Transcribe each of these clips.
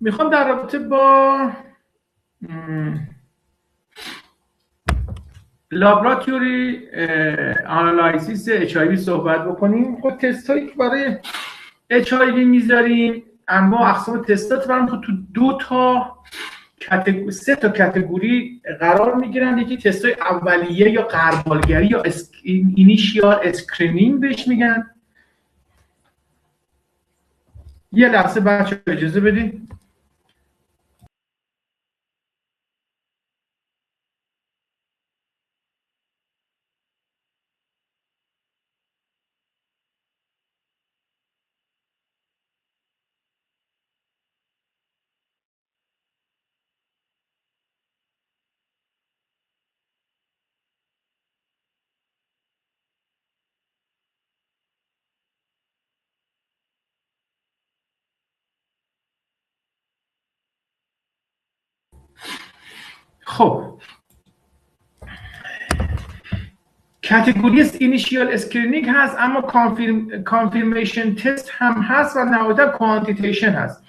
میخوام در رابطه با لابراتوری آنالایزیس HIV صحبت بکنیم. خب تست هایی که برای HIV میذاریم اما اقسام تستات برام تو سه تا کاتگوری قرار میگیرن. یکی تستای اولیه یا غربالگری یا اینیشیال اسکرینینگ بهش میگن. یه لحظه بچه اجازه بدین. خب کاتگوری اینیشیال اسکرینینگ هست اما کانفirmation تست هم هست و نهایتا کوانتیتیشن هست.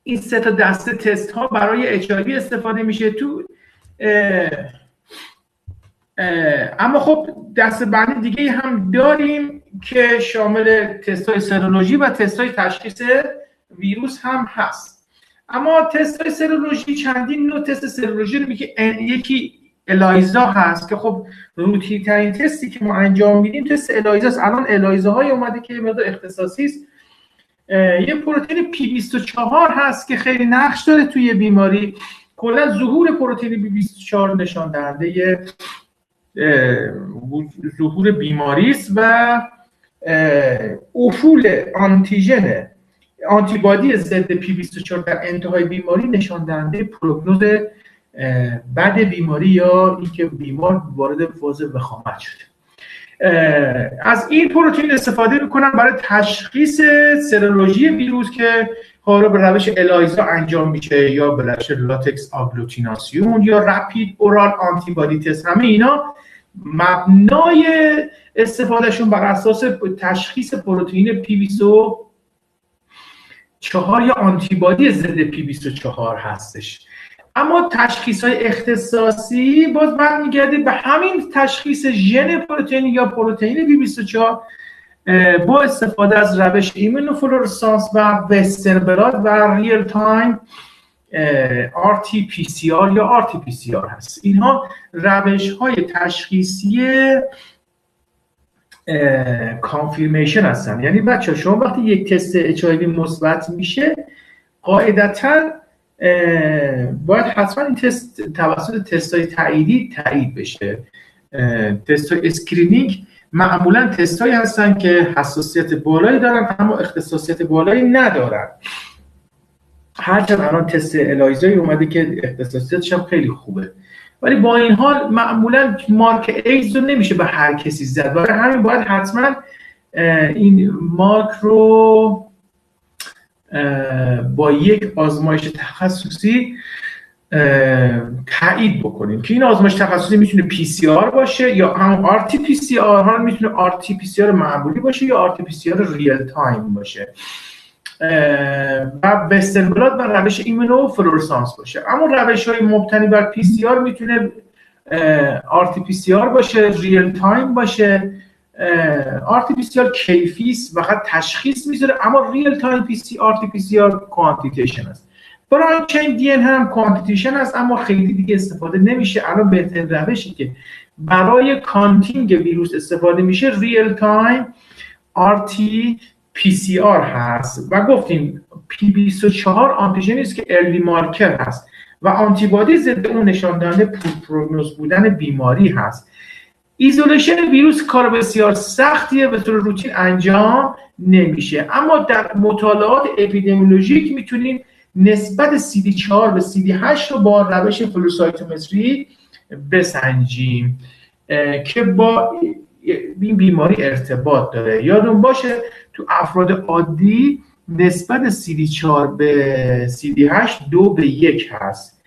این سه تا دسته تست ها برای HIV استفاده میشه تو اما خب دسته بندی دیگه هم داریم که شامل تست های سرولوژی و تست های تشخیص ویروس هم هست. اما تست های سرولوژی چندین نوع تست سرولوژی رو میگه. یکی الایزا هست که خب روتین ترین تستی که ما انجام میدیم تست الایزا است. الان الایزا های اومده که مقدار اختصاصی است. یه پروتئین P24 هست که خیلی نقش داره توی بیماری. کلا ظهور پروتئین P24 نشان دهنده ظهور بیماری است و افول آنتیژن آنتیبادی ضد P24 در انتهای بیماری نشان دهنده پروگنوز بعد بیماری یا اینکه بیمار وارد فاز وخامت شده. از این پروتئین استفاده میکنن برای تشخیص سرولوژی ویروس که حالا به روش الایزا انجام میشه یا به روش لاتکس آگلوتیناسیون یا رپید اورال آنتیبادی تست. همه اینا مبنای استفادهشون بر اساس تشخیص پروتئین P24 یا آنتیبادی ضد P24 هستش. اما تشخیص‌های اختصاصی باز برمیگرده به همین تشخیص ژن پروتئین یا پروتئین P24 با استفاده از روش ایمونوفلورسانس و وسترن بلات و ریل تایم RT-PCR یا RT-PCR هست. اینها روش‌های تشخیصی کانفirmation هستن. یعنی بچه شما وقتی یک تست HIV مثبت میشه قاعدتاً باید حتما این تست توسط تست‌های تاییدی تایید بشه. تست‌های اسکرینینگ معمولاً تست‌هایی هستن که حساسیت بالایی دارن اما اختصاصیت بالایی ندارن. هرچند الان تست الایزایی اومده که اختصاصیتش هم خیلی خوبه، ولی با این حال معمولاً مارک ایدز رو نمیشه به هر کسی زد. برای همین باید حتما این مارک رو با یک آزمایش تخصصی تایید بکنیم که این آزمایش تخصصی میتونه PCR باشه یا هم RT-PCR ها میتونه RT-PCR معمولی باشه یا RT-PCR ریل تایم باشه و وسترن بلات و روش ایمونوفلورسانس باشه. اما روش‌های مبتنی بر PCR میتونه RT-PCR باشه، ریل تایم باشه. RT-PCR کیفی است، فقط تشخیص میذاره، اما ریل تایم RT-PCR کوانتیتیشن است. برای چین دی ان هم کوانتیتیشن است اما خیلی دیگه استفاده نمیشه. الان بهترین روشی که برای کانتینگ ویروس استفاده میشه ریل تایم RT-PCR هست و گفتیم P24 آنتیژنی است که ارلی مارکر هست و آنتیبادی ضد اون نشان دهنده پروگنوز بودن بیماری هست. ایزولیشن ویروس کار بسیار سختیه، به طور روتین انجام نمیشه، اما در مطالعات اپیدمیولوژیک میتونیم نسبت CD4 به CD8 رو با روش فلوسایتومتری بسنجیم که با این بیماری ارتباط داره. یادون باشه تو افراد عادی نسبت CD4 به CD8 2:1 هست،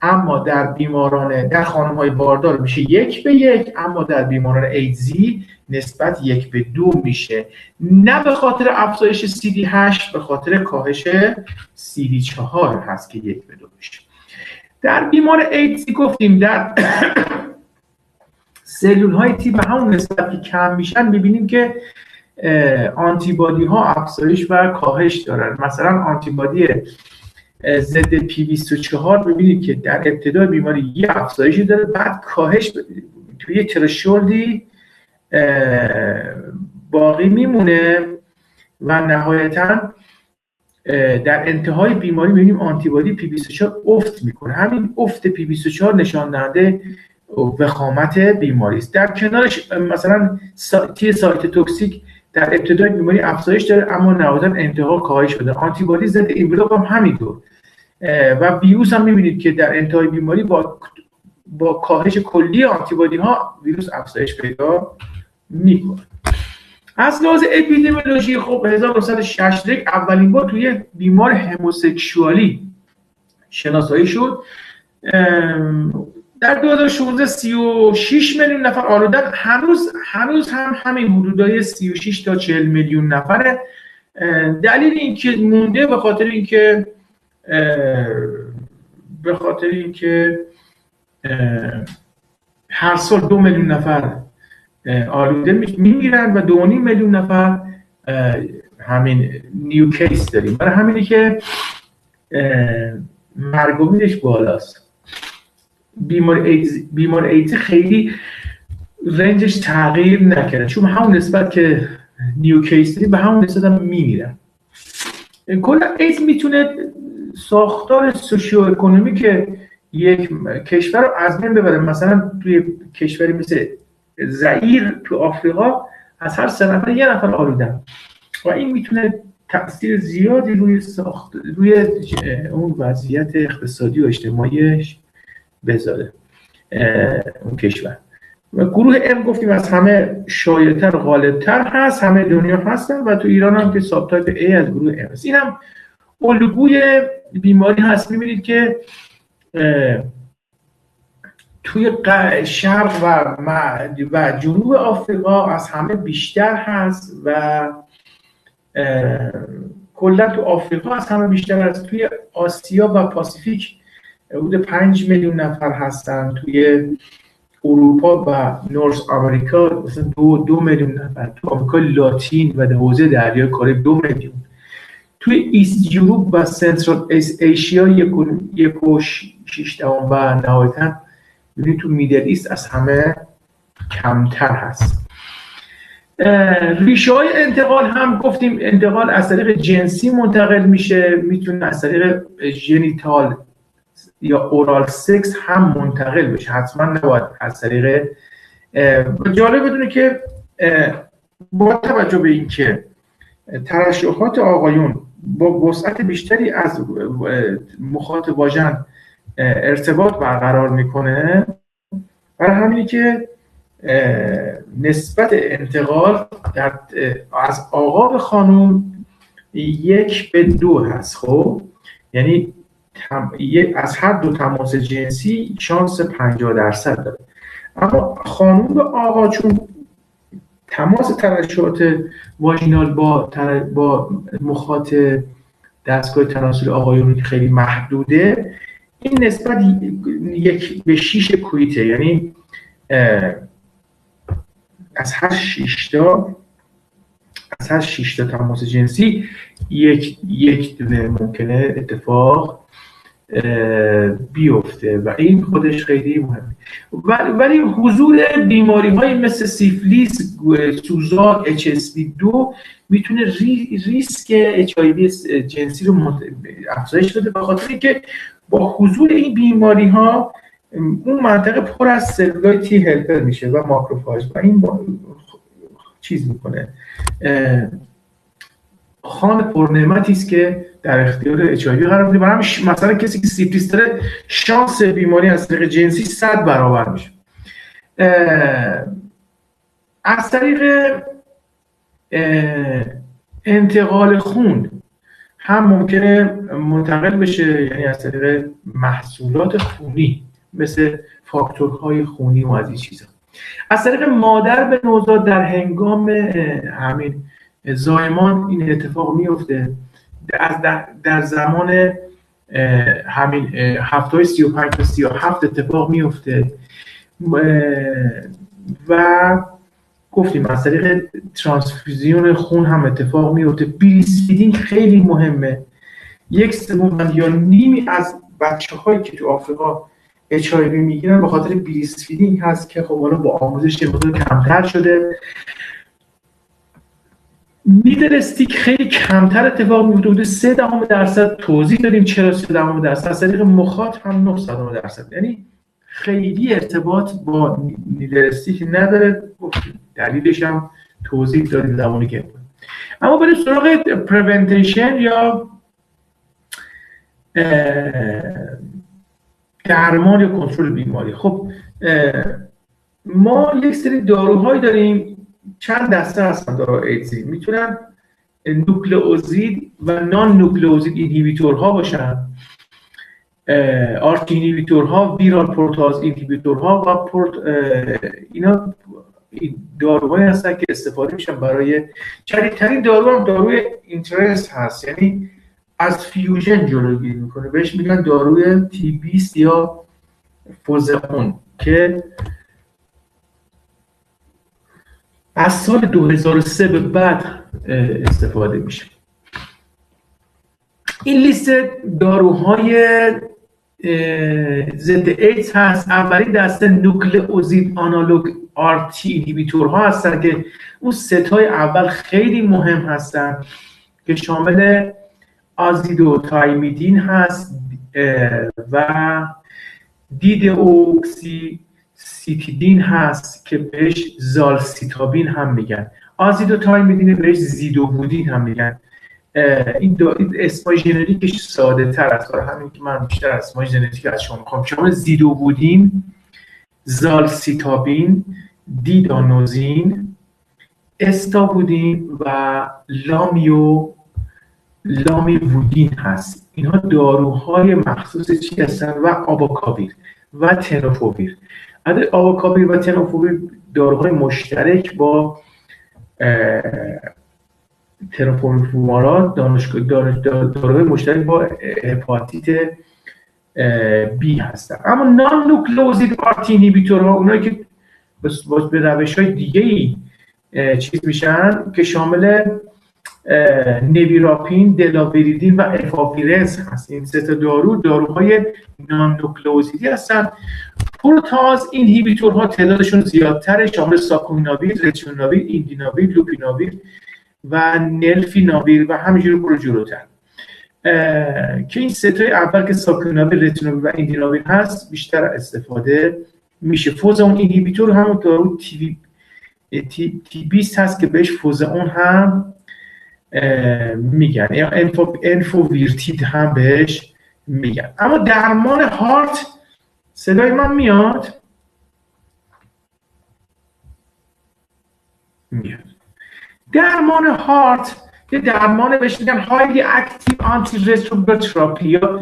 اما در خانم‌های باردار میشه 1:1، اما در بیماران ایدزی نسبت 1:2 میشه. نه به خاطر افزایش CD8، به خاطر کاهش CD4 هست که 1:2 میشه. در بیمار ایدزی گفتیم در سلول‌های تی به همون نسبت که کم میشن میبینیم که آنتیبادی ها افزایش و کاهش دارن. مثلا آنتیبادی ضد P24 ببینید که در ابتدای بیماری یه افزایشی داره، بعد کاهش توی یه ترشولدی باقی میمونه و نهایتا در انتهای بیماری میبینیم آنتیبادی P24 افت میکنه. همین افت P24 نشان دهنده وخامت بیماری است. در کنارش مثلا تی سایت توکسیک در ابتدای بیماری افزایش داره، اما نهایتا انتها کاهش بده. آنتیبادی ضد ایبولا هم همینطور و ویروس هم میبینید که در انتهای بیماری با کاهش کلی آنتیبادی ها ویروس افزایش پیدا میکنه. از لحاظ اپیدمیولوژی خب 1961 اولین بار توی بیمار هموسکشوالی شناسایی شد. در 2016 36 میلیون نفر آلودن. هنوز هم همین حدودای 36 تا 40 میلیون نفره. دلیل اینکه مونده به خاطر اینکه هر سال 2 میلیون نفر آلوده میمیرن و 2.5 میلیون نفر همین نیو کیس داریم. برای همینه که مرگ و میرش بالاست. بیمار ایدز خیلی رنجش تغییر نکرده، چون همون نسبت که نیو کیس داریم به همون نسبت هم میمیرن. کلا ایدز میتونه ساختار سوشیو اکونومیک یک کشور رو از بین ببره. مثلا توی کشوری مثل زئیر تو آفریقا از هر 3 نفر 1 نفر آلودن و این میتونه تأثیر زیادی روی اون وضعیت اقتصادی و اجتماعیش بذاره اون کشور. و گروه ام گفتیم از همه شایع‌تر و غالب‌تر هست، همه دنیا هستن و تو ایران هم که ساب تایپ A از گروه ام هست. این هم الگوی بیماری هست. می‌بینید که توی شرق و جنوب آفریقا از همه بیشتر هست و کلا تو آفریقا از همه بیشتر هست. توی آسیا و پاسیفیک حدود 5 میلیون نفر هستن. توی اروپا و نورس آمریکا مثلا 2 میلیون نفر. تو آمریکا لاتین و حوزه دریای کارائیب 2 میلیون. توی ایست یوروپ و سنترال ایشیا 1.6 و نهایتاً ببینید تو میدل ایست از همه کمتر هست. ریشه های انتقال هم گفتیم انتقال از طریق جنسی منتقل میشه، میتونه از طریق ژنیتال یا اورال سکس هم منتقل بشه، حتما نباید از طریق. جالب بدونه که با توجه به اینکه ترشحات آقایون با وسعت بیشتری از مخاط واژن ارتباط برقرار میکنه، برای همینی که نسبت انتقال از آقا به خانم 1:2 هست. خب یعنی از هر دو تماس جنسی شانس 50% داره. اما خانم به آقا چون تماس ترشحات واژینال با مخاط دستگاه تناسل آقایون خیلی محدوده، این نسبت 1:6 کویته، یعنی از هر 6 تا تماس جنسی یک دونه ممکنه اتفاق بیفته و این خودش خیلی مهمه. ولی حضور بیماری های مثل سیفلیس، سوزاک، HSV2 میتونه ریسک HIV جنسی رو افزایش بده، به خاطر اینکه با حضور این بیماری ها اون منطقه پر از سلولای تی هلپر میشه و ماکروفاژ و این چیز میکنه، خان پرنعمتی است که در اختیار HIV قرار میده. برای همین مثلا کسی که سیفلیس داره شانس بیماری از طریق جنسی 100 برابر میشه. از طریق انتقال خون هم ممکنه منتقل بشه، یعنی از طریق محصولات خونی مثل فاکتورهای خونی و از این چیزا. از طریق مادر به نوزاد در هنگام همین زایمان این اتفاق میفته. در زمان همین هفته‌های 35 تا 37 اتفاق میفته و گفتیم از طریق ترانسفیوژن خون هم اتفاق میفته. بریسفیدینگ خیلی مهمه. 1/3 یا نیمی از بچه‌هایی که تو آفریقا HIV میگیرن به خاطر بریسفیدینگ هست که خب حالا با آموزش یه مقدار کمتر شده. نیدل استیک خیلی کمتر اتفاق میفته، حدود 0.3% توضیح دادیم چرا 0.3%. از طریق مخاط هم 0.9%. یعنی خیلی ارتباط با نیدل استیک نداره. دلیلش هم توضیح دادیم زمانی که اما بریم سراغ پریونتیشن یا درمان یا کنترل بیماری. خب ما یک سری داروهایی داریم، چند دسته هستن داروهای ایدزی. میتونن نوکلئوزید و نان نوکلئوزید اینهیبیتورها باشن، آرچ اینهیبیتورها، ویرال پروتاز اینهیبیتورها و اینا داروهایی هستن که استفاده میشن برای جدیدترین دارو هم داروی اینترست هست، یعنی از فیوژن جلوگیری میکنه. بهش میگن داروی تی-20 یا فوزئون که از سال 2003 به بعد استفاده میشه. این لیست داروهای ضد ایدز هست. اولین دسته نوکلئوزید آنالوگ آرتی اینهیبیتورها هستن که اون ستای اول خیلی مهم هستن که شامل آزیدوتایمیدین هست و دیدئوکسی سیتیدین هست که بهش زالسیتابین هم میگن. آزیدوتایمیدین بهش زیدوبودین هم میگن. این اسمای ژنریکش ساده تر است، برای همین که من بیشتر اسمای ژنریک از شما میخوام. شما زیدوبودین، زالسیتابین، دیدانوزین، استابودین و لامیوودین هست. اینها داروهای مخصوص چی هستن؟ و آباکاویر و تنوفوویر. آباکاویر و تنوفوویر داروهای مشترک با تنوفوویرات، داروهای مشترک با هپاتیت بی هستن. اما نان نوکلئوزید آرتی اینهیبیتورها اونایی که به روش‌های دیگه‌ای چیز میشن که شامل نویراپین، دلاوریدین و افاویرز هست. این سه تا داروهای نان نوکلئوزیدی هستن. پروتاز اینهیبیتورها تعدادشون زیادتره، شامل ساکومیناویر، رتیناویر، ایندیناویر، لوپیناویر و نلفیناویر و همینجوری برو جلوتر که این سه تای اول که ساکومیناویر، رتیناویر و ایندیناویر هست بیشتر استفاده میشه. فوزئون اینهیبیتور همون دارو تی-20 هست که بهش فوزئون هم میگن یا انفوویرتید هم بهش میگن. اما درمان هارت، صدای من میاد؟ میاد. درمان هارت یه درمان بهش میگن هایلی اکتیو آنتی رتروویرال تراپی یا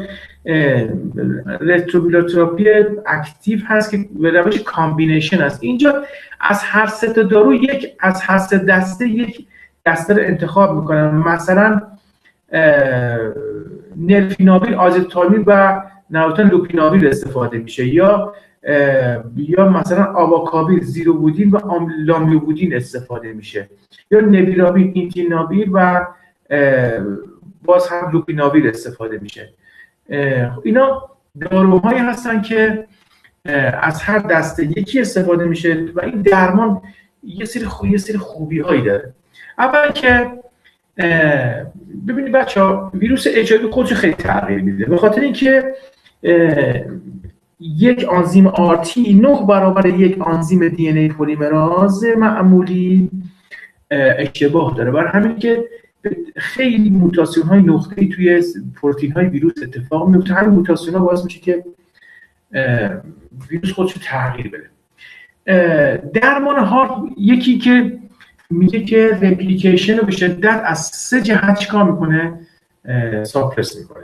رتروویرال تراپی اکتیو هست که به روش کامبینیشن هست. اینجا از هر سه تا دارو از هر سه دسته یک دسته رو انتخاب میکنن. مثلا نلفیناویر، آزیدوتایمیدین و نهایتاً لوپیناویر استفاده میشه یا مثلا آباکاویر، زیروبودین و لامیوبودین استفاده میشه یا نویراپین، اینتیناویر و باز هم لوپیناویر استفاده میشه. اینا داروهایی هستن که از هر دسته یکی استفاده میشه و این درمان یه سری خوبی هایی داره. اول که ببینید بچه‌ها، ویروس HIV خودش خیلی تغییر میده به خاطر اینکه یک آنزیم آرتی 9 برابر یک آنزیم دی ان ای پلیمراز معمولی اشتباه داره. برای همین که خیلی موتاسیون های نقطه‌ای توی پروتئین های ویروس اتفاق میفته. همین موتاسیون ها باعث میشه که ویروس خودش رو تغییر بده. درمان هارت یکی که میگه که رپلیکیشن رو به شدت از 3 جهت چیکار میکنه؟ ساپرس میکنه.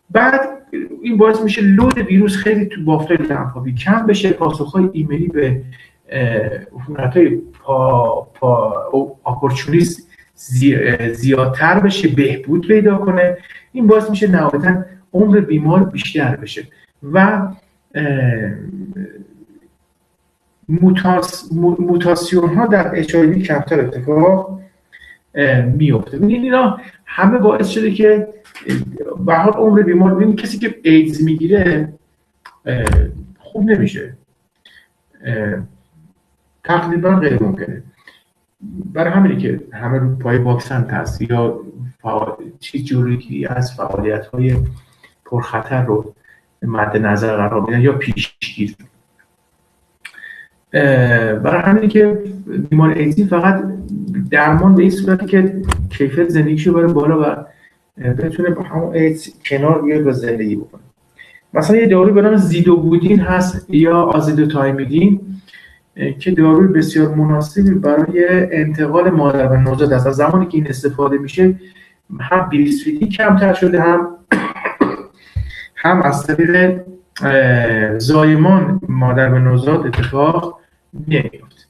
بعد این باعث میشه لود ویروس خیلی تو بافت‌های لنفاوی کم بشه، پاسخهای ایمنی به عفونت‌های اپورتونیست زیادتر بشه، بهبود پیدا کنه. این باعث میشه نهایتاً عمر بیمار بیشتر بشه و موتاسیون ها در HIV کمتر اتفاق میفته. ببینید اینا همه باعث شده که به حال عمر بیمار، ببینید کسی که ایدز میگیره خوب نمیشه، تقریبا غیر ممکنه. برای همینه که همه رو پای واکسن هست یا چیز جوری از فعالیت‌های پرخطر رو مد نظر قرار میدن یا پیشگیری. برای همینه که بیمار ایدز فقط درمان به این صورتی که کیفیت زندگیشو بره بالا و بتونه با همون ایدز کنار بیاد و زندگی بکنه. مثلا یه داروی به نام زیدوبودین هست یا آزیدوتایمیدین که داروی بسیار مناسبی برای انتقال مادر به نوزاد است. از زمانی که این استفاده میشه هم بریستفیدینگ کمتر شده، هم از طریق زایمان مادر به نوزاد اتفاق نمیفته.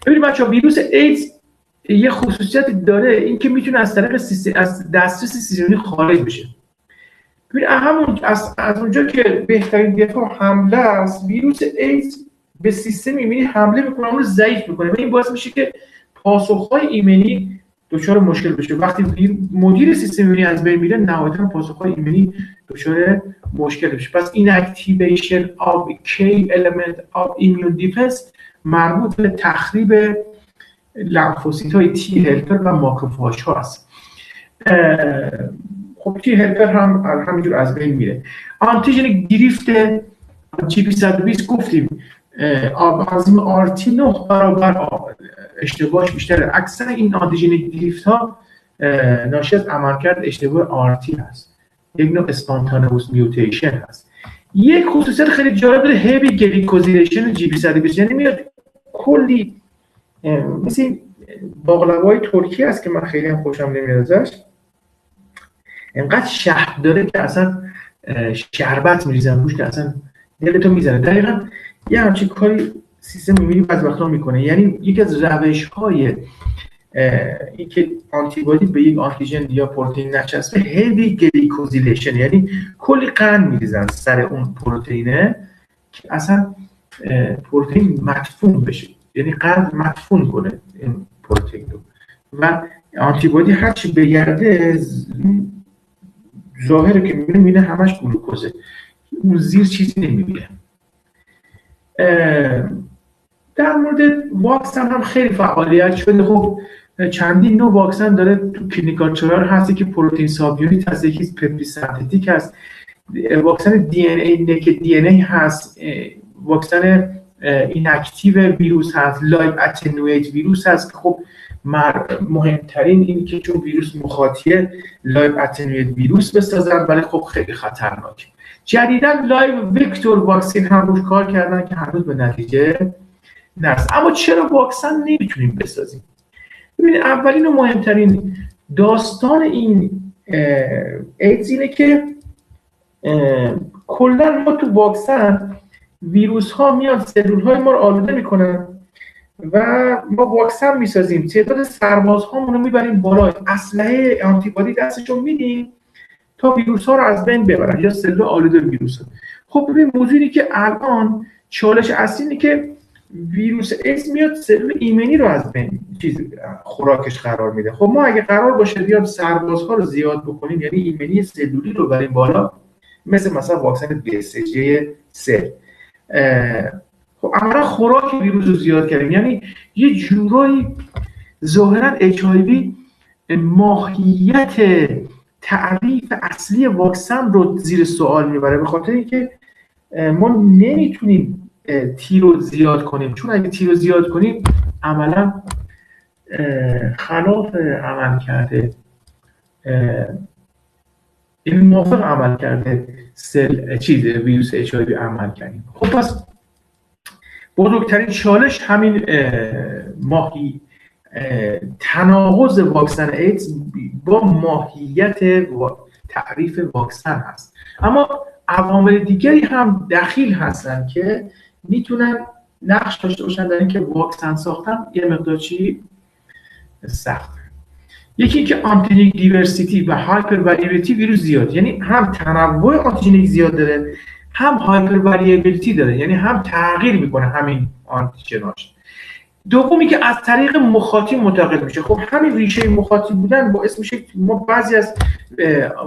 ببینید بچه‌ها، ویروس ایدز یه خصوصیتی داره، این که میتونه از طریق از دسترس سیستم خارج بشه. ببینید از اونجا که بهترین دفاع حمله است، ویروس ایدز به سیستم ایمنی حمله میکنه، اون رو ضعیف میکنه و این باعث میشه که پاسخهای ایمنی دچار مشکل بشه. وقتی مدیر سیستم ایمنی از بین میره، نهایتاً پاسخهای ایمنی دچار مشکل بشه. پس inactivation of key element of immune defense مربوط به تخریب لنفوسیت‌های تی هلپر و ماکروفاژ ها است. خب تی هلپر هم همینجور از بین میره. آنتیژن گریفت GP120 گفتیم آنزیم آرتی 9 برابر اشتباهش بیشتره. اکثر این آنتیژن گریفت ها ناشی از عملکرد اشتباه آرتی هست، یک نوع اسپانتانوس میوتیشن هست. یک خصوصیت خیلی جالب داره، هیوی گلیکوزیلیشن GP120، یعنی میاد کلی مثل باقلوای ترکی هست که من خیلی هم خوشم نمیاد ازش، اینقدر شهد داره که اصلا شربت میریزن روش که اصلا دلتو میزنه. دقیقاً یه همچین کاری سیستم ایمنی بعضی وقتا میکنه. یعنی یکی از روش‌های این که آنتیبادی به یک آنتیژن یا پروتئین نچسبه، هیوی گلیکوزیلیشن، یعنی کلی قند میریزن سر اون پروتئینه که اصلا پروتئین مدفون بشه، یعنی قند مدفون کنه این پروتئین رو و آنتیبادی هر چی بگرده ظاهره که میبینه همش گلوکوزه، اون زیر چیزی نمیبینه. در مورد واکسن هم خیلی فعالیت شده. خب چندین نوع واکسن داره تو کلینیکال ترایل هستی که پروتئین سابیونیت هست، یکی پپتید سنتتیک هست، واکسن دی ان ای نکد دی ان ای هست، واکسن ایناکتیو ویروس هست، لایو اتنویت ویروس هست. خب مهمترین این که چون ویروس مخاطیه لایو اتنویت ویروس بسازن، ولی خب خیلی خطرناکه. جدیداً لایو وکتور واکسین هم روش کار کردن که هنوز به نتیجه نرسید. اما چرا واکسن نمیتونیم بسازیم؟ ببینید اولین و مهمترین داستان این ایدز اینه که کلا ما تو واکسن ویروس ها میان سلول های ما رو آلوده میکنن و ما واکسن میسازیم، تعداد سربازهامون رو میبریم بالا، اسلحه آنتیبادی دستشون میدیم تا ویروس ها رو از بین ببرن یا سلول آلوده ویروس ها. خب ببین موضوعی که الان چالش اصلی اینه که ویروس ایدز میاد سلول ایمنی رو از بین خوراکش قرار میده. خب ما اگه قرار باشه بیاد سربازها رو زیاد بکنیم، یعنی ایمنی سلولی رو بریم بالا، مثلا واکسن BCG سل، خب عملا خوراک ویروس رو زیاد کردیم، یعنی یه جورایی ظاهرا HIV ماهیت تعریف اصلی واکسن رو زیر سوال میبره، به خاطر اینکه ما نمیتونیم تی رو زیاد کنیم، چون اگه تی رو زیاد کنیم عملا خلاف عمل کرده، این موافق عمل کرده ویروس HIV عمل کردیم. خب پس بزرگترین چالش همین تناقض واکسن ایدز با ماهیت تعریف واکسن هست. اما عوامل دیگری هم دخیل هستن که میتونن نقش داشته باشن در اینکه واکسن ساختن یه مقدار چی سخته. یکی که آنتیجنیک دیورسیتی و هایپر وریبیلیتی ویروس زیاد، یعنی هم تنوع آنتیجنیک زیاد داره، هم هایپر وریبیلیتی داره، یعنی هم تغییر میکنه همین آنتیجناش. دومی که از طریق مخاطی منتقل میشه. خب همین ریشه مخاطی بودن باعث میشه ما بعضی از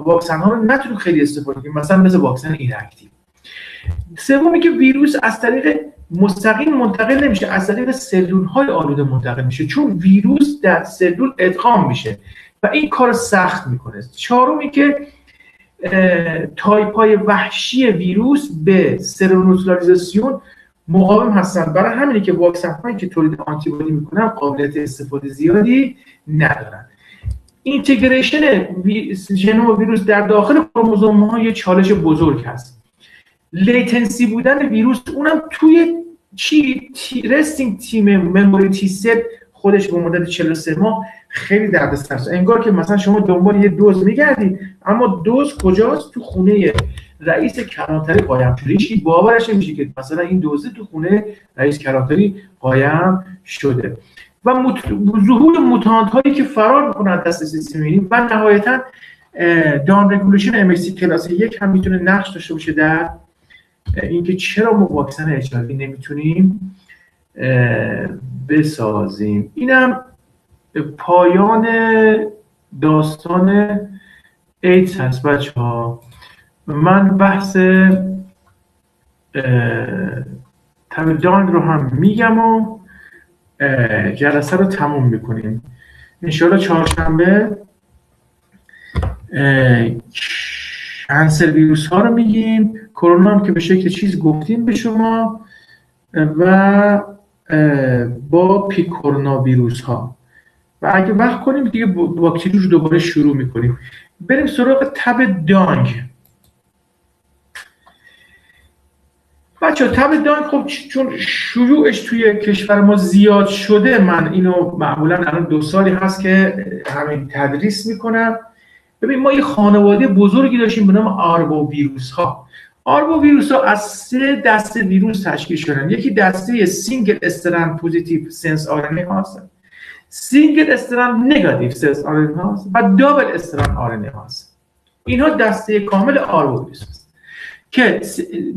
واکسن ها رو نتونیم خیلی استفاده کنیم، مثلا مثل واکسن ایناکتیو. سومی که ویروس از طریق مستقیم منتقل نمیشه، از طریق سلول های آلوده منتقل میشه، چون ویروس در سلول ادغام میشه و این کار سخت میکنه. چهارمی که تایپ های وحشی ویروس به سرونوترالیزاسیون مقاوم هستن، برای همینه که واکسن هایی که تولید آنتیبادی میکنن قابلیت استفاده زیادی ندارن. اینتگریشن ژنوم ویروس در داخل کروموزوم ها یه چالش بزرگ هست. لیتنسی بودن ویروس، اونم توی رستینگ تیم مموری تی سل خودش به مدت 43 ماه خیلی دردسر است. انگار که مثلا شما دنبال یه دوز میگردی اما دوز کجاست؟ تو خونه رئیس کلانتری قایم شده. هیچ باورش نمیشه که مثلا این دوزه تو خونه رئیس کلانتری قایم شده. و ظهور موتانت هایی که فرار میکنن از دست سیستم ایمنی و نهایتا دان رگولیشن ام سی کلاس 1 هم میتونه نقش داشته باشه در اینکه چرا ما واکسن اچ آی وی نمیتونیم بسازیم. اینم پایان داستان ایدز هست بچه‌ها. من بحث تب دانگ رو هم میگم و جلسه رو تموم میکنیم. انشاءالله چهارشنبه کنسر ویروس ها رو میگیم، کرونا هم که به شکل چیز گفتیم به شما، و با پیک کرونا ویروس ها، و اگه وقت کنیم دیگه باکتری رو دوباره شروع میکنیم. بریم سراغ تب دانگ. بچه تب دانگ خب چون شیوعش توی کشور ما زیاد شده، من اینو معمولا الان 2 سالی هست که همین تدریس میکنم. ببین ما یه خانواده بزرگی داشتیم به نام آربو ویروس ها. آربو ویروس ها از 3 دسته ویروس تشکیل شدن. یکی دسته سینگل استرند پوزیتیو سنس آرنه هستن، سینگل استرند نگاتیو سنس آرنه هست و دابل استرند آرنه هست. اینها دسته کامل آربو ویروس هست که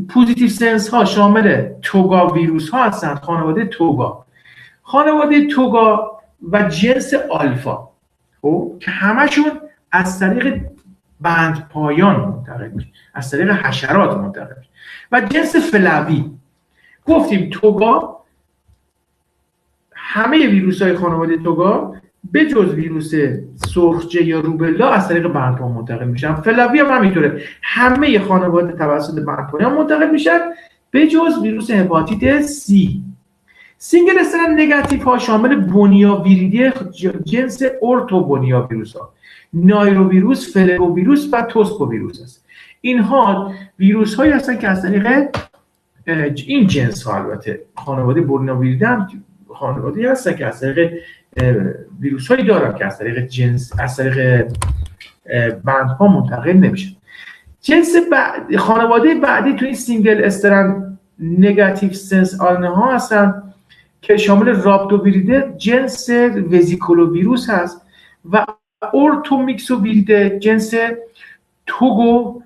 پوزیتیو سنس ها شامل توگا ویروس ها هستند، خانواده توگا و جنس آلفا، خب که همشون از طریق بند پایان منتقل میشه، از طریق حشرات منتقل میشه. و جنس فلاوی، گفتیم توگا، همه ویروس های خانواده توگا به جز ویروس سرخجه یا روبلا از طریق بند پایان منتقل میشن. فلاوی هم همینطوره، همه خانواده توسط بند پایان منتقل میشن به جز ویروس هپاتیت سی. سینگل استرند نگاتیو ها شامل بونیا ویریدی جنس اورتوبونیا ویروس ها، نایرو ویروس، فلو ویروس و توسکو ویروس است. اینها ویروس هایی هستن که از طریق این جنس ها، البته خانواده بونیا ویریدی هم خانواده هستن که از طریق ویروس هایی دارن که از طریق جنس، از طریق بندها منتقل نمیشن. جنس خانواده بعدی توی این سینگل استرند نگاتیو سنس آرنه ها هستن که شامل رابدوویریده جنس وزیکولو ویروس هست و اورتومیکسو ویریده جنس توگو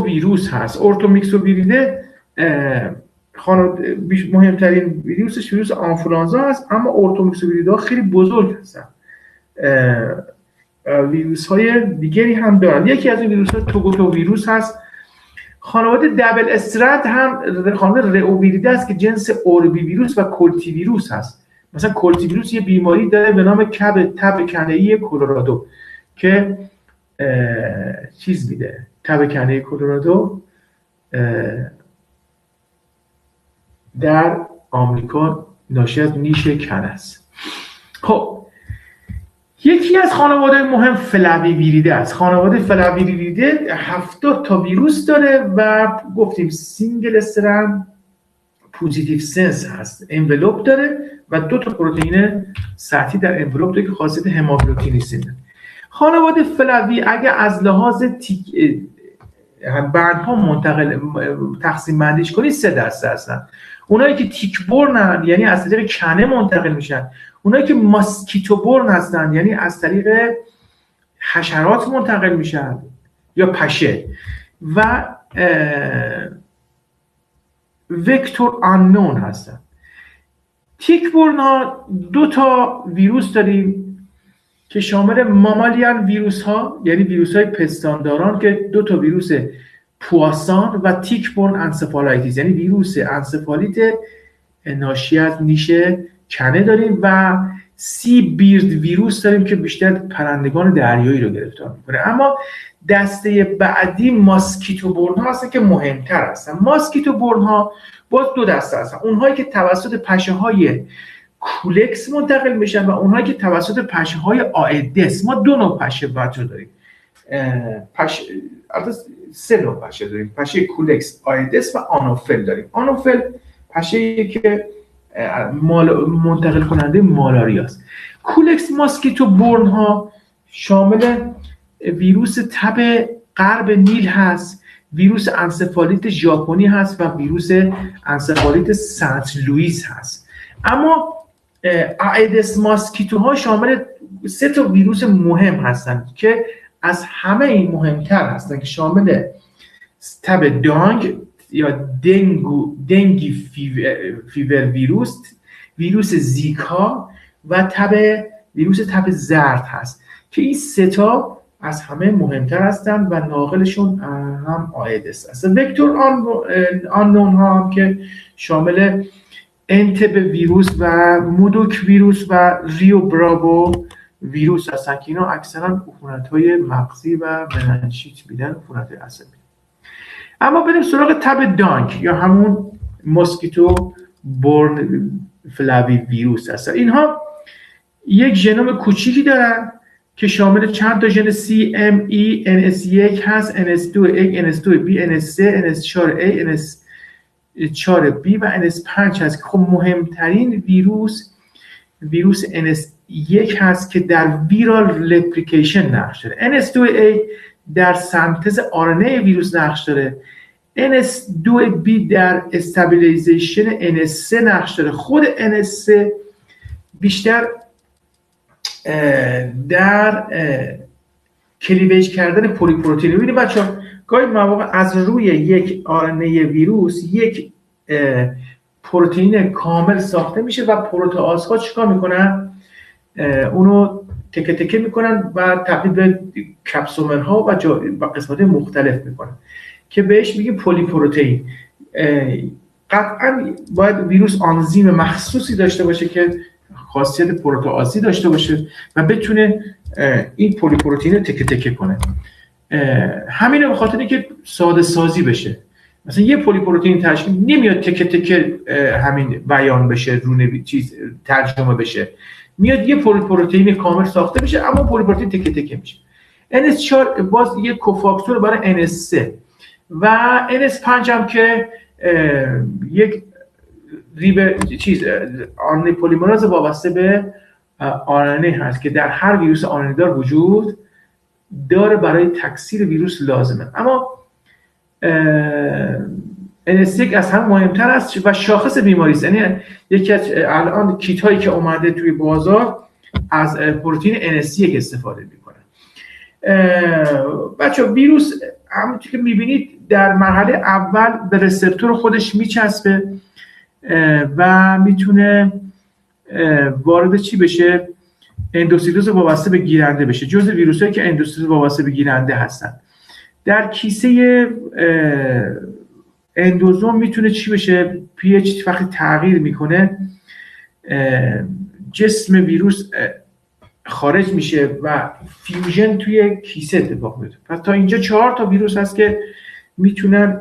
ویروس هست. اورتومیکسو ویریده مهمترین ویروسش ویروس آنفولانزا هست، اما اورتومیکسو ویریده خیلی بزرگ هستن. ویروس های دیگری هم دارن. یکی از این ویروس ها توگو ویروس هست. خانواده دبل استرند هم خانواده رئوویریده است که جنس اوربی ویروس و کلتی ویروس هست. مثلا کلتی ویروس یه بیماری داره به نام تب کنه‌ای کلرادو که چیز میده. تب کنه‌ای کلرادو در آمریکا ناشی از نیش کنه است. خب یکی از خانواده مهم فلاوی ویریده است. خانواده فلاوی ویریده 70 تا ویروس داره و گفتیم سینگل استرند پوزیتیو سنس هست، انولوپ داره و 2 تا پروتئین سطحی در انولوپ داره که خاصیت هماگلوتینیسین داره. خانواده فلوی اگه از لحاظ بندها تقسیم بندیش کنی 3 دسته هستن. اونایی که تیک برنن یعنی از طریق کنه منتقل میشن، اونایی که ماسکیتو برن هستن یعنی از طریق حشرات منتقل میشن یا پشه، و وکتور آننون هستن. تیک برن ها 2 تا ویروس داریم که شامل مامالیان ویروس ها یعنی ویروس های پستانداران که 2 تا ویروس پواسان و تیک برن انسفالایتیس یعنی ویروس انسفالیت ناشی از نیش کنه داریم، و سی بیرد ویروس داریم که بیشتر پرندگان دریایی رو گرفتار میکنه. اما دسته بعدی ماسکیتو برن ها هستن که مهمتر هستن. ماسکیتو برن ها باز 2 دسته هستن، اونهایی که توسط پشه های کولکس منتقل میشن و اونهایی که توسط پشه های آیدس. ما 2 نوع پشه بچه داریم، پشه 3 نوع پشه داریم، پشه کولکس، آیدس و آنوفل داریم. آنوفل پشه که منتقل کننده مالاریا است. کولکس ماسکیتو برن ها شامل ویروس تب غرب نیل هست، ویروس انسفالیت ژاپنی هست و ویروس انسفالیت سنت لوئیس هست. اما آیدس ماسکیتو ها شامل 3 تا ویروس مهم هستند که از همه این مهمتر هستند که شامل تب دانگ یا دنگی فیور ویروس زیکا و ویروس تب زرد هست که این 3 تا از همه مهمتر هستند و ناقلشون هم آیدس هست. وکتور آننون ها هم که شامل انتب ویروس و مودوک ویروس و ریو براوو ویروس هستن که اینا اکثرا عفونت‌های مغزی و مننژیت میدن، عفونت‌های عصبی. اما بریم سراغ تب دانگ یا همون ماسکیتو برن فلاوی ویروس هستن. اینها یک ژنوم کوچیکی دارن که شامل چند تا ژن CME NS1 هست، NS2A NS2B NS3 NS4A NS4B و NS5 هست که خب مهمترین ویروس NS1 هست که در ویرال رپلیکیشن نقش داره. NS2A در سنتز RNA ویروس نقش داره. NS2B در استابیلیزیشن NS3 نقش داره. خود NS3 بیشتر در کلیویج کردن پلی‌پروتئین. ببینید بچه‌ها گاهی مواقع از روی یک RNA ویروس یک پروتئین کامل ساخته میشه و پروتئازها چیکار میکنن؟ اونو تکه تکه میکنن و تبدیل به کپسومرها و قسمت مختلف میکنن که بهش میگیم پلی‌پروتئین. قطعا باید ویروس آنزیم مخصوصی داشته باشه که خاصیت پروتئازی داشته باشه و بتونه این پلی‌پروتئین رو تکه تکه کنه. همینه به خاطر اینکه ساده سازی بشه. مثلا یه پلی‌پروتئین تشکیل نمیاد تکه تکه همین بیان بشه، رونه چیز ترجمه بشه. میاد یه پلی‌پروتئین کامل ساخته بشه اما پلی‌پروتئین تکه تکه میشه. NS4 باز یه کوفاکتور برای NS3 و NS5 هم که یک RNA پلیمراز وابسته به RNA هست که در هر ویروس RNA دار وجود داره، برای تکثیر ویروس لازمه. اما NS1 از هم مهمتر است و شاخص بیماری است. یعنی یکی از الان کیت هایی که اومده توی بازار از پروتئین NS1 استفاده میکنه. بچه ویروس همونطور که میبینید در مرحله اول به رسپتور خودش میچسبه و میتونه وارد چی بشه؟ اندوسیتوز وابسته به گیرنده بشه. جزء ویروسایی که اندوسیتوز وابسته به گیرنده هستن. در کیسه اندوزوم میتونه چی بشه؟ pH وقتی تغییر میکنه جسم ویروس خارج میشه و فیوژن توی کیسه اتفاق میفته. پس تا اینجا 4 تا ویروس هست که میتونن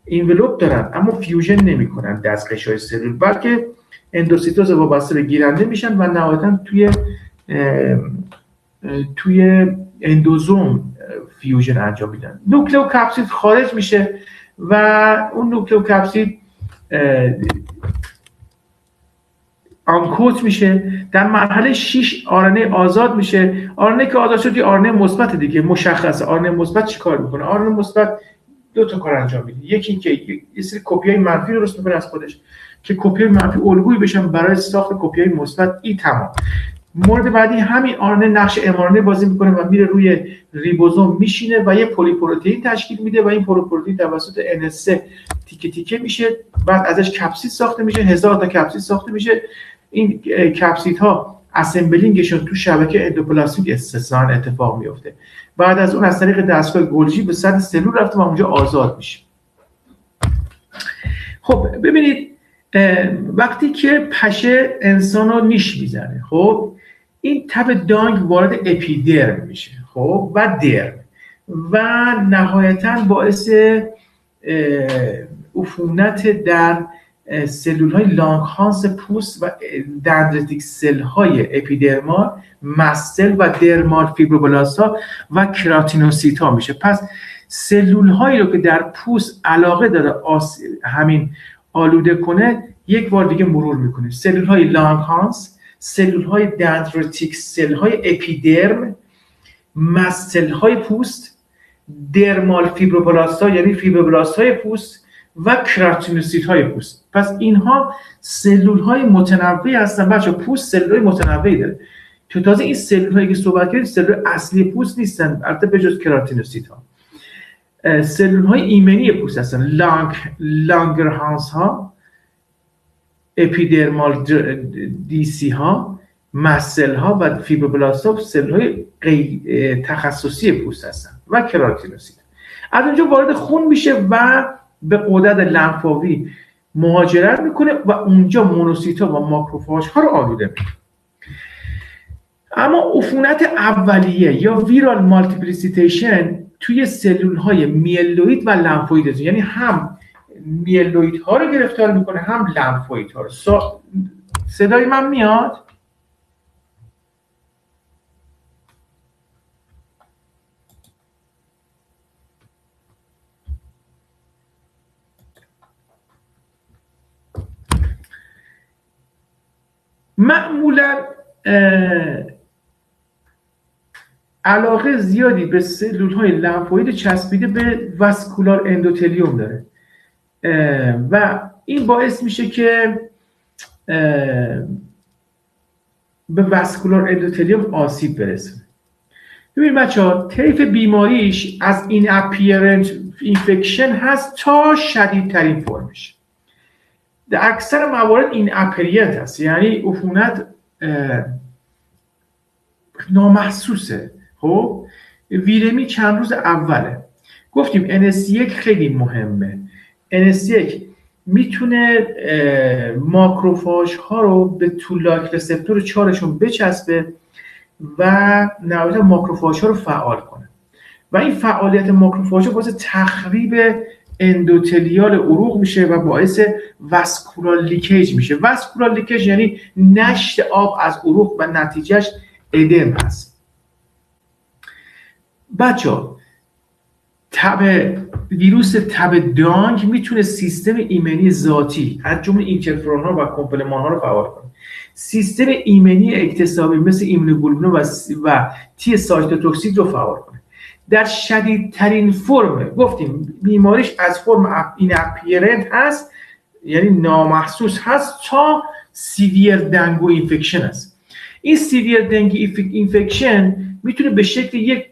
انولوپ دارن اما فیوژن نمیکنن دستکش‌های سلول، بلکه اندوسیتوز وابسته به گیرنده میشن و نهایتاً توی اندوزوم فیوژن انجام میدن. نوکلئوکپسید خارج میشه و اون نوکلئوکپسید آنکوت میشه. در مرحله 6 RNA آزاد میشه. RNA که آزاد شد یه RNA مثبت دیگه مشخصه. RNA مثبت چیکار میکنه؟ RNA مثبت دو تا کار انجام میده. یکی اینکه یه سری کپیای منفی درست میکنه از خودش که کپیای منفی الگویی بشن برای ساخت کپیای مثبت. این تمام. مورد بعدی همین RNA نقش mRNA بازی میکنه و میره روی ریبوزوم میشینه و یه پلی‌پروتئین تشکیل میده و این پلی‌پروتئین توسط NS تیکه تیکه میشه، بعد ازش کپسید ساخته میشه، 1000 تا کپسید ساخته میشه. این کپسیدها اسمبلینگشون تو شبکه اندوپلاسمیک استثناء اتفاق میفته. بعد از اون از طریق دستگاه گولجی به سطح سلول رفته و اونجا آزاد میشه. خب ببینید وقتی که پشه انسان رو نیش میزنه، خب این تب دانگ وارد اپیدرم میشه، خب و درم و نهایتا باعث عفونت در سلول های لانگهانس پوست و دندریتیک سل های اپیدرمال، مستل و درمال فیبروبلاست ها و کراتینوسیت ها میشه. پس سلول هایی رو که در پوست علاقه داره همین آلوده کنه یک بار دیگه مرور میکنیم. سلول های لانگهانس، سلول های دندریتیک سل های اپیدرم، مستل های پوست، درمال فیبروبلاست ها یعنی فیبروبلاست های پوست و کراتینوسیت های پوست. پس اینها سلول های متنوعی هستن. بچه پوست سلول های متنوعی داره. تو تازه این سلول هایی که صحبت کردیم سلول اصلی پوست نیستن، البته به جز کراتینوسیت ها. سلول های ایمنی پوست هستن. لانگرهانس ها، اپیدرمال دی سی ها، مسل ها و فیبروبلاست ها سلول های تخصصی پوست هستن و کراتینوسیت. از اونجا وارد خون میشه و به غدد لنفاوی مهاجرت میکنه و اونجا مونوسیت ها و ماکروفاژ ها رو آلوده میکنه. اما عفونت اولیه یا ویرال مالتیپلیسیتیشن توی سلول های میلوید و لنفوید، یعنی هم میلوید ها رو گرفتار میکنه هم لنفوید ها رو. صدای من میاد؟ معمولا علاقه زیادی به سلول های لنفوید چسبیده به واسکولار اندوتلیوم داره و این باعث میشه که به واسکولار اندوتلیوم آسیب برسه. ببینید بچه‌ها، طیف بیماریش از این اپیرنت اینفکشن هست تا شدیدترین فرمش. در اکثر موارد این اپریت هست، یعنی عفونت نامحسوسه. خب ویرمی چند روز اوله. گفتیم NS1 خیلی مهمه. NS1 میتونه ماکروفاژ ها رو به تولاک رسپتور 4شون بچسبه و نهایتا ماکروفاژ ها رو فعال کنه و این فعالیت ماکروفاژ ها باعث تخریب اندوتلیال عروق میشه و باعث واسکولار لیکیج میشه. واسکولار لیکیج یعنی نشت آب از عروق و نتیجهش ادم هست. بچه‌ها ویروس تب دانگ میتونه سیستم ایمنی ذاتی از جمله اینترفرون ها و کمپلمان ها رو فعال کنه. سیستم ایمنی اکتسابی مثل ایمونوگلوبولین و تی سایتوتوکسید رو فعال کنه. در شدیدترین فرم گفتیم بیماریش از فرم این اپیرنت هست، یعنی نامحسوس هست، تا سیویر دنگو اینفکشن هست. این سیویر دنگو اینفکشن میتونه به شکل یک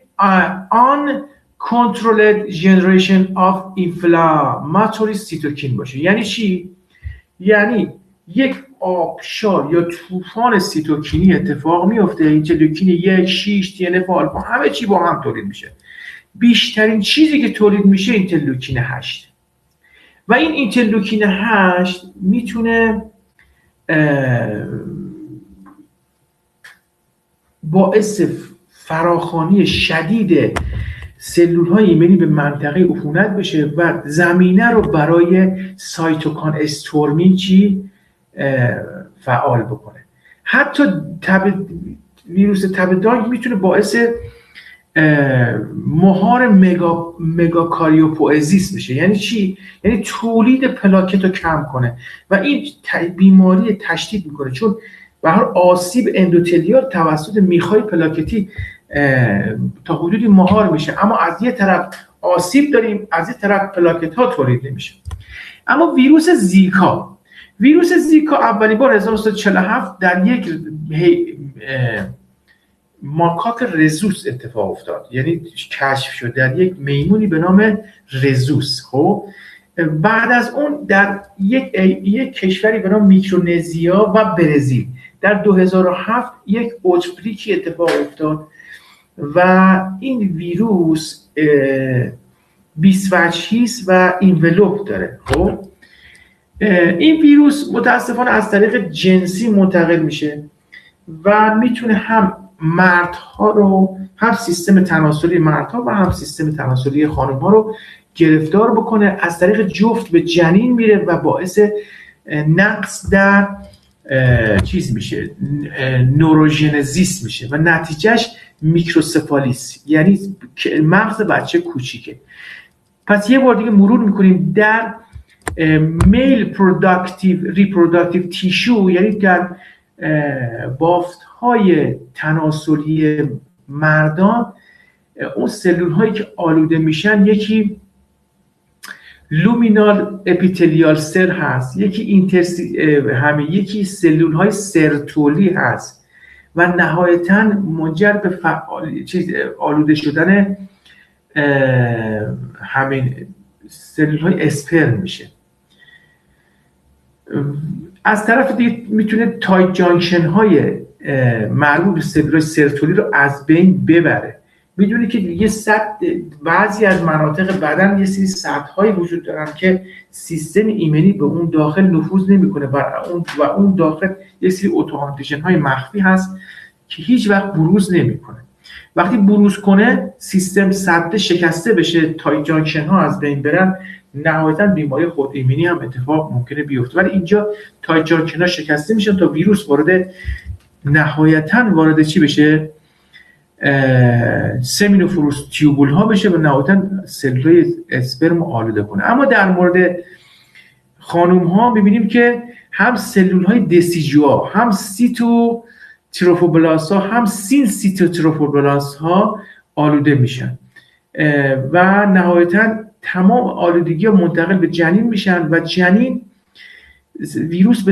uncontrolled generation of inflammatory cytokine باشه. یعنی چی؟ یعنی یک آبشار یا طوفان سیتوکینی اتفاق میفته. اینترلوکین 1، 6، TNF آلفا همه چی با هم تولید میشه. بیشترین چیزی که تولید میشه اینترلوکین 8 و این اینترلوکین 8 میتونه باعث فراخوانی شدید سلول‌های ایمنی به منطقه عفونت بشه و زمینه رو برای سایتوکاین استورمین فعال بکنه. حتی ویروس تب دانگ میتونه باعث مهار مگاکاریوپوئزیس میشه. یعنی چی؟ یعنی تولید پلاکت رو کم کنه و این بیماری تشدید میکنه، چون به هر آسیب اندوتلیال توسط میخای پلاکتی تا حدودی مهار میشه، اما از یه طرف آسیب داریم، از یه طرف پلاکت ها تولید نمیشه. اما ویروس زیکا اولین بار 1947 در یک ماکاک رزوس اتفاق افتاد، یعنی کشف شد در یک میمونی به نام رزوس. خب بعد از اون در یک کشوری به نام میکرونزیا و برزیل در 2007 یک اوتبریکی اتفاق افتاد و این ویروس 20 وجهی و اینولوپ داره. خب این ویروس متاسفانه از طریق جنسی منتقل میشه و میتونه هم مردها رو، هم سیستم تناسلی مردها و هم سیستم تناسلی خانم‌ها رو گرفتار بکنه، از طریق جفت به جنین میره و باعث نقص در میشه، نوروژنزیس میشه و نتیجهش میکروسفالیس، یعنی مغز بچه کوچیکه. پس یه بار دیگه مرور میکنیم. در میل ریپروداکتیو تیشو، یعنی در بافت‌های تناسلی مردان، اون سلول هایی که آلوده میشن، یکی لومینال اپیتلیال سل هست، یکی سلول های سرتولی هست و نهایتاً منجر به آلوده شدن همین سلول های اسپرم میشه. از طرف دیگه میتونه تایت جانکشن های مربوط به سلول های سرتولی رو از بین ببره. میدونی که یه بعضی از مناطق بدن یه سری سطح‌هایی وجود دارن که سیستم ایمنی به اون داخل نفوذ نمی‌کنه و اون داخل یه سری اتوآنتیژن‌های مخفی هست که هیچ وقت بروز نمی‌کنه. وقتی بروز کنه سیستم سد شکسته بشه، تایت جانکشن ها از بین برن، نهایتاً بیماری خود ایمنی هم اتفاق ممکنه بیفته. ولی اینجا تایت جانکشن ها شکسته میشن تا ویروس نهایتاً وارد چی بشه؟ سمینوفروس تیوبول ها بشه و نهایتاً سلول اسپرم آلوده کنه. اما در مورد خانم ها میبینیم که هم سلول های دسیجوا، هم سیتو تروفوبلاست ها، هم سین سیتو تروفوبلاست ها آلوده میشن و نهایتاً تمام آلودگی ها منتقل به جنین میشن و جنین ویروس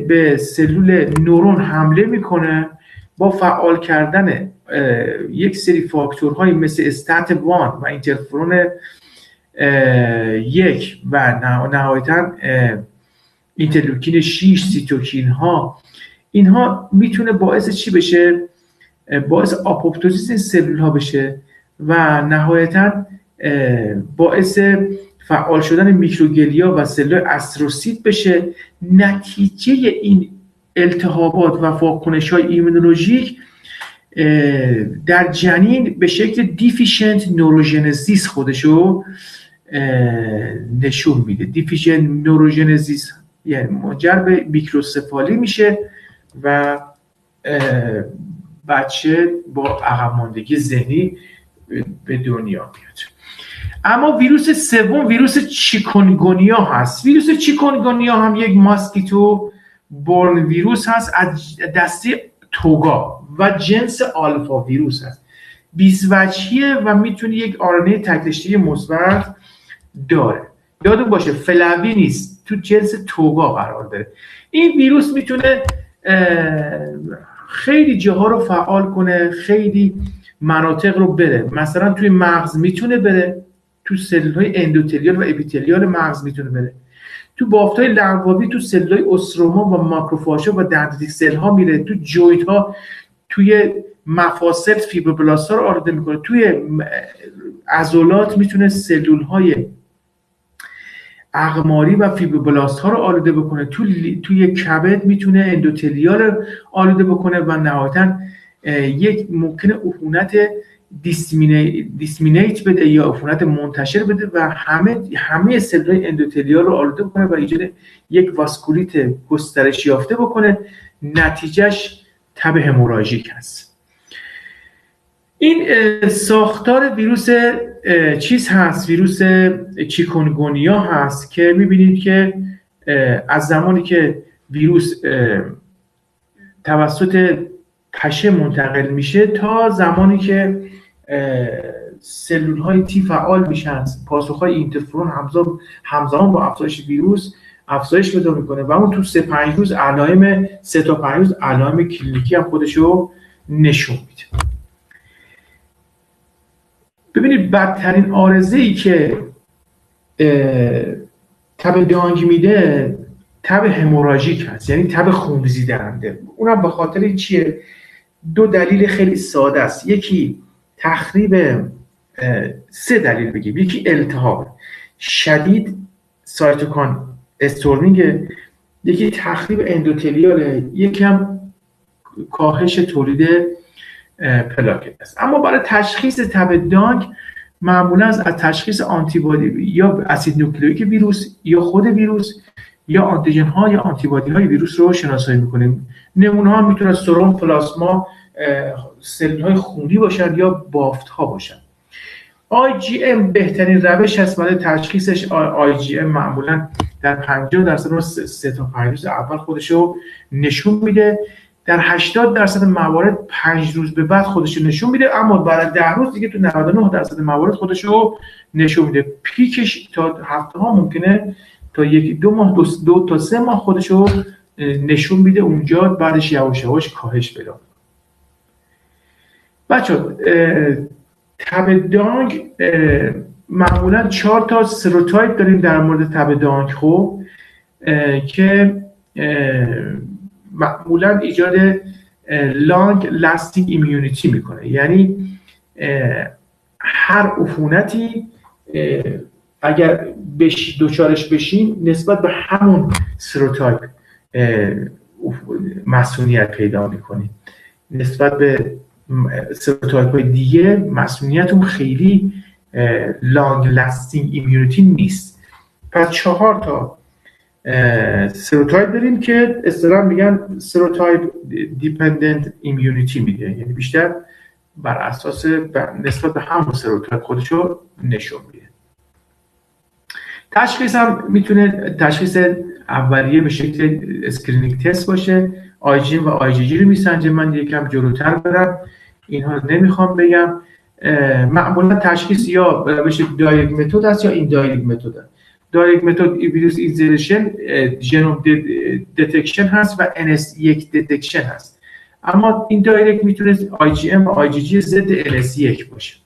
به سلول نورون حمله میکنه با فعال کردن یک سری فاکتورهای مثل استات 1 و اینترفرون 1 و نهایتاً اینترلوکین 6، سیتوکین ها. اینها میتونه باعث چی بشه؟ باعث آپوپتوزیس این سلول ها بشه و نهایتاً باعث فعال شدن میکروگلیا و سلول استروسیت بشه. نتیجه این التهابات و واکنش‌های ایمونولوژیک در جنین به شکل دیفیشنت نوروژنزیس خودشو نشون میده. دیفیشنت نوروژنزیس یعنی منجر به میکروسفالی میشه و بچه با عقب ماندگی ذهنی به دنیا میاد. اما ویروس سوم ویروس چیکونگونیا هست. ویروس چیکونگونیا هم یک ماسکیتو بورن ویروس هست از دسته توگا و جنس آلفا ویروس هست. 20 وجهیه و میتونه یک آرنه تک‌رشته‌ای مثبت داره. یادتون باشه فلاوی نیست، تو جنس توگا قرار داره. این ویروس میتونه خیلی جاها رو فعال کنه، خیلی مناطق رو بره. مثلا توی مغز میتونه بره، تو سلول‌های اندوتلیال و اپیتلیال مغز میتونه بره، تو بافت‌های لنفاوی، تو سلول‌های استروما و ماکروفاژها و دندریتیک سل‌ها میره، تو جوینت‌ها، توی مفاصل فیبروبلاست‌ها رو آلوده میکنه، توی عضلات میتونه سلول‌های اقماری و فیبروبلاست‌ها رو آلوده بکنه، توی کبد میتونه اندوتلیال رو آلوده بکنه و نهایتاً یک ممکنه عفونت دیسمینیت بده یا عفونت منتشر بده و همه سلول‌های اندوتلیال رو آلوده بکنه و ایجاد یک واسکولیت گسترش یافته بکنه. نتیجهش تب هموراژیک هست. این ساختار ویروس چیز هست، ویروس چیکونگونیا هست که میبینید که از زمانی که ویروس توسط پشه منتقل میشه تا زمانی که سلول های تی فعال میشن، پاسخ های اینترفرون همزمان با افزایش ویروس افزایش پیدا میکنه و اون تو 3-5 روز علائم 3 تا 5 روز علائم کلینیکی هم خودشو نشون میده. ببینید بدترین عارضه‌ای که تب دانگ میده تب هموراژیک هست، یعنی تب خونریزی دهنده. اونم به خاطر چیه؟ 2 دلیل خیلی ساده است. یکی تخریب 3 دلیل بگیم. یکی التهاب شدید سایتوکاین استورمینگ، یکی تخریب اندوتلیال، یکی هم کاهش تولید پلاک است. اما برای تشخیص تب دانگ معمولا از تشخیص آنتیبادی یا اسید نوکلئیک ویروس یا خود ویروس یا آنتیژن ها یا آنتیبادی های ویروس رو شناسایی میکنیم. نمونه ها میتونه سرم، پلاسما، سلول های خونی باشن یا بافت ها باشن. IgM بهترین روش است برای تشخیصش. IgM معمولا در 50% و 3 تا 5 روز اول خودش رو نشون میده. در 80% موارد 5 روز به بعد خودش رو نشون میده، اما بعد 10 روز دیگه تو 99% موارد خودش رو نشون میده. پیکش تا هفته ها ممکنه تا 1-2 ماه 2 تا 3 ماه خودش رو نشون میده، اونجا بعدش یواش یواش کاهش پیدا. بچه‌ها تب دانگ معمولا 4 تا سروتایپ داریم در مورد تب دانگ، خب که معمولا ایجاد لانگ لاستینگ ایمیونیتی میکنه، یعنی هر عفونتی اگر دوچارش بشین نسبت به همون سروتایپ مسئولیت پیدا میکنیم، نسبت به سروتایپ های دیگه مسئولیت اون خیلی لانگ لاستینگ ایمیونیتی نیست. پس 4 تا سروتایپ داریم که اصطلاحاً میگن سروتایپ دیپندنت ایمیونیتی میده، یعنی بیشتر بر اساس نسبت به همون سروتایپ خودشو نشون میده. تشخیص هم میتونه تشخیص اولیه به شکل اسکرینینگ تست باشه. IgM و IgG رو میسنجه. من یکم جلوتر برم، اینها نمیخوام بگم. معمولا تشخیص یا روش دایرکت متد است یا این دایرکت متد است. دایرکت متد ویروس ایزولیشن ژنوم دتکشن هست و NS1 دتکشن هست، اما این دایرکت میتونه IgM و IgG ضد NS1 باشه.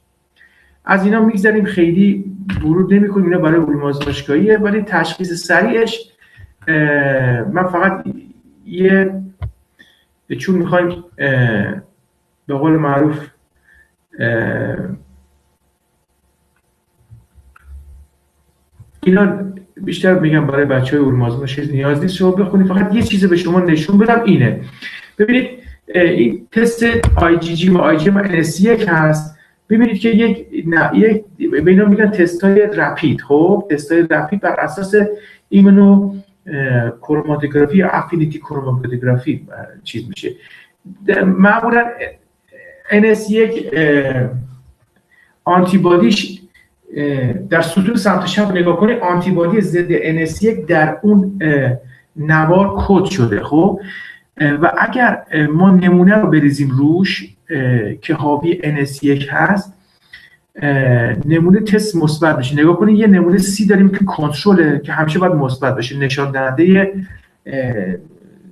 از اینا میگذاریم، خیلی ورود نمی‌کنیم، اینا برای علوم آزمایشگاهیه. ولی تشخیص سریعش من فقط چون میخوایم به قول معروف اینا بیشتر میگم برای بچهای علوم آزمایشی نیاز نیست شما بخونید، فقط یه چیز به شما نشون بدم اینه. ببینید این تست IgG و IgM و NS1 هست. ببینید که یک به اینا میگن تستای رپید. خب تستای رپید بر اساس ایمونو کروماتوگرافی یا افینیتی کروماتوگرافی چیز میشه. معمولا NS1 آنتیبادیش در ستون سمت چپ نگاه کنید، آنتیبادی ضد NS1 در اون نوار کد شده. خب و اگر ما نمونه رو بریزیم روش که حاوی NS1 هست، نمونه تست مثبت بشه. نگاه کنید یه نمونه C داریم که کنترله، که همیشه باید مثبت باشه، نشان دهنده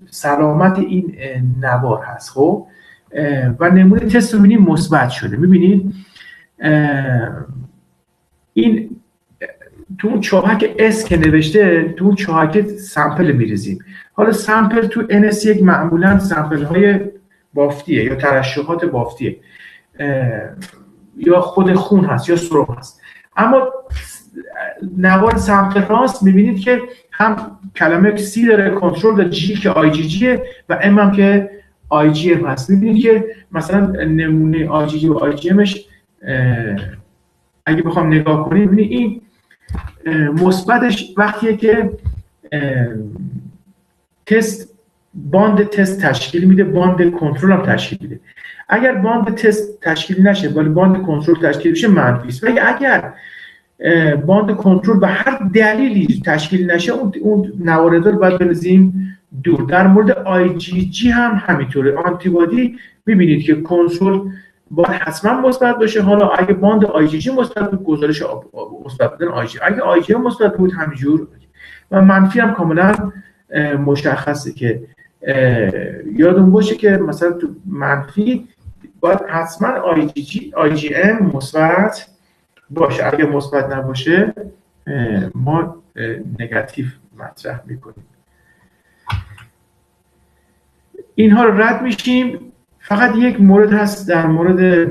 سلامت این نوار هست. خب و نمونه تست رو می‌بینید مثبت شده. می‌بینید این تو اون چاهک S که نوشته، تو اون چاهک سامپل می‌ریزیم. حالا سامپل تو NS1 معمولاً سامپل‌های بافتیه یا ترشحات بافتیه، یا خود خون هست یا سرم هست. اما نوار سمت راست میبینید که هم کلمه C داره، کنترل داره، G که IgG و M هم که IgM هست. میبینید که مثلا نمونه IgG و IgMش اگه بخوام نگاه کنیم میبینید این مثبتش وقتیه که تست باند تست تشکیل میده، باند کنترل هم تشکیل میده. اگر باند تست تشکیل نشه ولی باند کنترل تشکیل بشه منفی است. ولی اگر باند کنترل به هر دلیلی تشکیل نشه اون موارد رو باید بنزیم دور. در مورد IgG هم همینطوره. آنتیبادی میبینید که کنترل باید حتما مثبت باشه. حالا اگه باند IgG مثبت بود گزارش مثبت بودن IgG، اگه IgG مثبت بود همینجور. و منفی هم کاملا مشخصه که یادون باشه که مثلا تو منفی باید حتما IgM مثبت باشه. اگه مثبت نباشه ما نگاتیو مطرح میکنیم. اینها رو رد میشیم. فقط یک مورد هست در مورد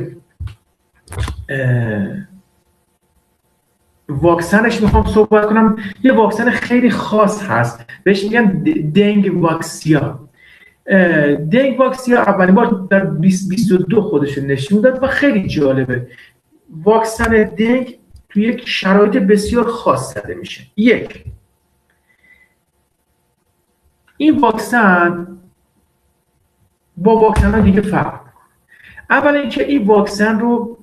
واکسنش میخوام صحبت کنم. یه واکسن خیلی خاص هست بهش میگن دنگ واکسیا. دنگ واکسیا اولین بار در 2022 خودش نشون داد و خیلی جالبه. واکسن دنگ توی یک شرایط بسیار خاص زده میشه. این واکسن با واکسن دیگه فرق. اول اینکه این واکسن رو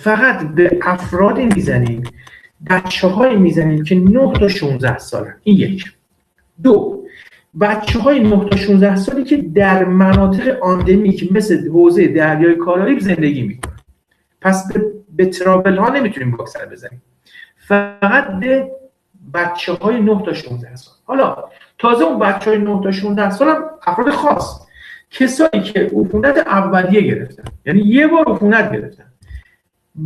فقط به افرادی میزنیم، بچه‌هایی میزنیم که 9 تا 16 سالن. این یک. دو، بچه‌های 9 تا 16 سالی که در مناطق آندمیک مثل حوزه دریای کارائیب زندگی میکنن. پس به ترابل ها نمیتونیم واکسن بزنیم، فقط به بچه‌های 9 تا 16 سال. حالا تازه اون بچه‌های 9 تا 16 سال هم افراد خاص، کسایی که عفونت اولیه گرفتن، یعنی یه بار عفونت گرفتن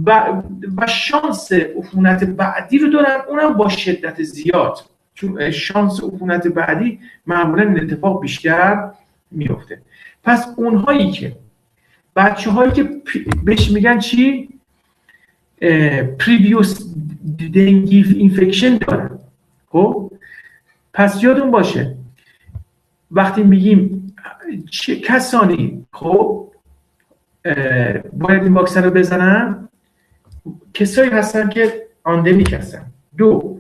و شانس عفونت بعدی رو دارن، اونم با شدت زیاد، چون شانس عفونت بعدی معمولا این اتفاق بیشتر میفته. پس اونهایی که بچه‌هایی که بهش میگن چی؟ پریویوس دنگی اینفکشن دارن. خب پس یادون باشه وقتی میگیم کسانی خب باید این واکسن رو بزنن، کسایی هستن که آندمیک هستن. دو،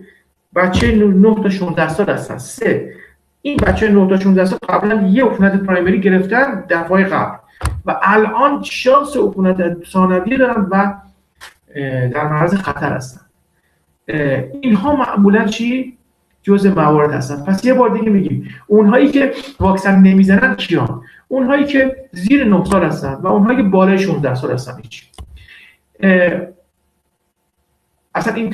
بچه 9 تا 16 سال هستن. سه، این بچه 9 تا 16 سال قبلا یه عفونت پرایمری گرفتن دفعه قبل و الان شانس عفونت ثانویه دارن و در معرض خطر هستن. اینها معمولا چی؟ جزء موارد هستن. پس یه بار دیگه میگیم اونهایی که واکسن نمیزنن کیان؟ اونهایی که زیر 9 سال هستن و اونهایی که بالای 16 سال هستن. هیچ اصلا این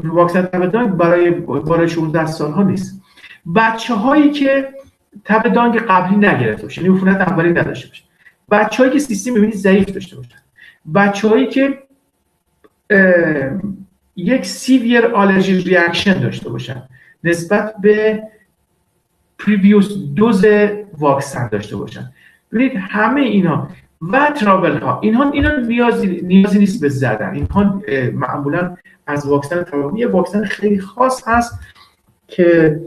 واکسن تب دانگ برای بالای 16 سال ها نیست. بچه‌هایی که تب دانگ قبلی نگرفته باشه، یعنی عفونت اولی نداشته باشه، بچه‌هایی که سیستم ایمنی ضعیف داشته باشن، بچه‌هایی که یک سیویر آلرژی ریاکشن داشته باشن نسبت به پریویوس دوز واکسن داشته باشن. ببینید همه اینا و ترابل ها، اینا نیازی نیست به زدن. اینها معمولا از واکسن ترابل، یه واکسن خیلی خاص هست که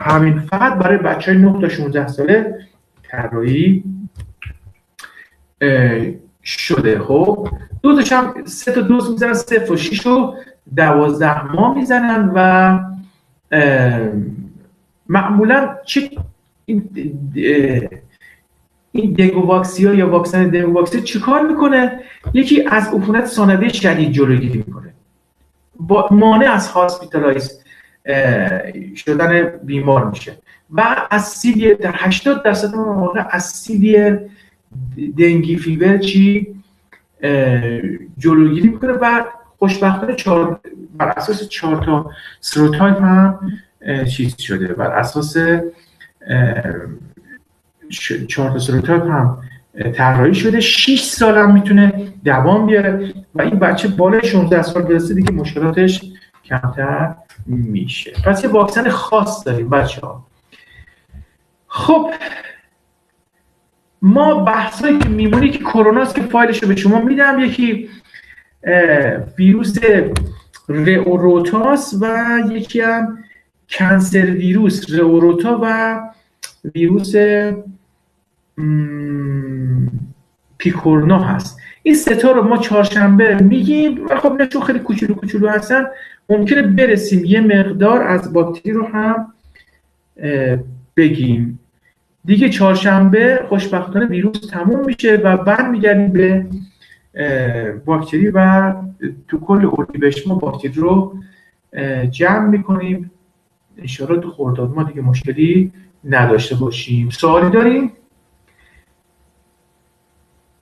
همین فقط برای بچهای 9 تا 16 ساله طراحی شده. خب دوزش هم 3 تا دوز میزنن، 0 و 6 و 12 ماه میزنن و معمولا این دنگو واکسیا یا واکسن دنگو واکسیا چیکار میکنه؟ یکی از عفونت ثانویه شدید جلوگیری میکنه، با مانع از هاسپیتالایز شدن بیمار میشه و از سیویر در 80% مواقع از سیویر دنگی فیور جلوگیری میکنه و خوشبختانه بر اساس 4 تا سروتایپ هم چیز شده، بر اساس 4 تا سروتایپ هم طراحی شده. 6 سال هم میتونه دوام بیاره و این بچه بالای 16 سال برسه دیگه مشکلاتش کمتر میشه. پس یه واکسن خاص داریم بچه‌ها. خب ما بحثایی که میمونه که کروناست که فایلش رو به شما میدم. یکی ویروس رئوروتاس و یکی هم کنسر ویروس رئوروتا و ویروس پیکورنا هست. این سه تا رو ما چهارشنبه میگیم و خب نشون خیلی کوچولو هستن، ممکنه برسیم یه مقدار از باکتری رو هم بگیم. دیگه چهارشنبه خوشبختانه ویروس تموم میشه و برمیگردیم به باکتری و تو کل اردیبهشت ما باکتری رو جمع میکنیم. انشاءالله تو خرداد ما دیگه مشکلی نداشته باشیم. سوالی داریم؟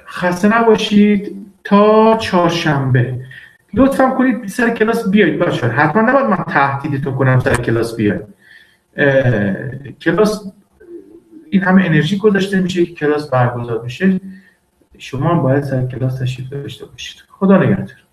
خسته نباشید تا چهارشنبه. لطفا کنید سر کلاس بیایید بچه‌ها. حتما نباید من تهدیدتون کنم سر کلاس بیایید. کلاس این همه انرژی گذاشته میشه که کلاس برگزار بشه، شما هم باید سر کلاس تشریف داشته باشید. خدا نگهدار.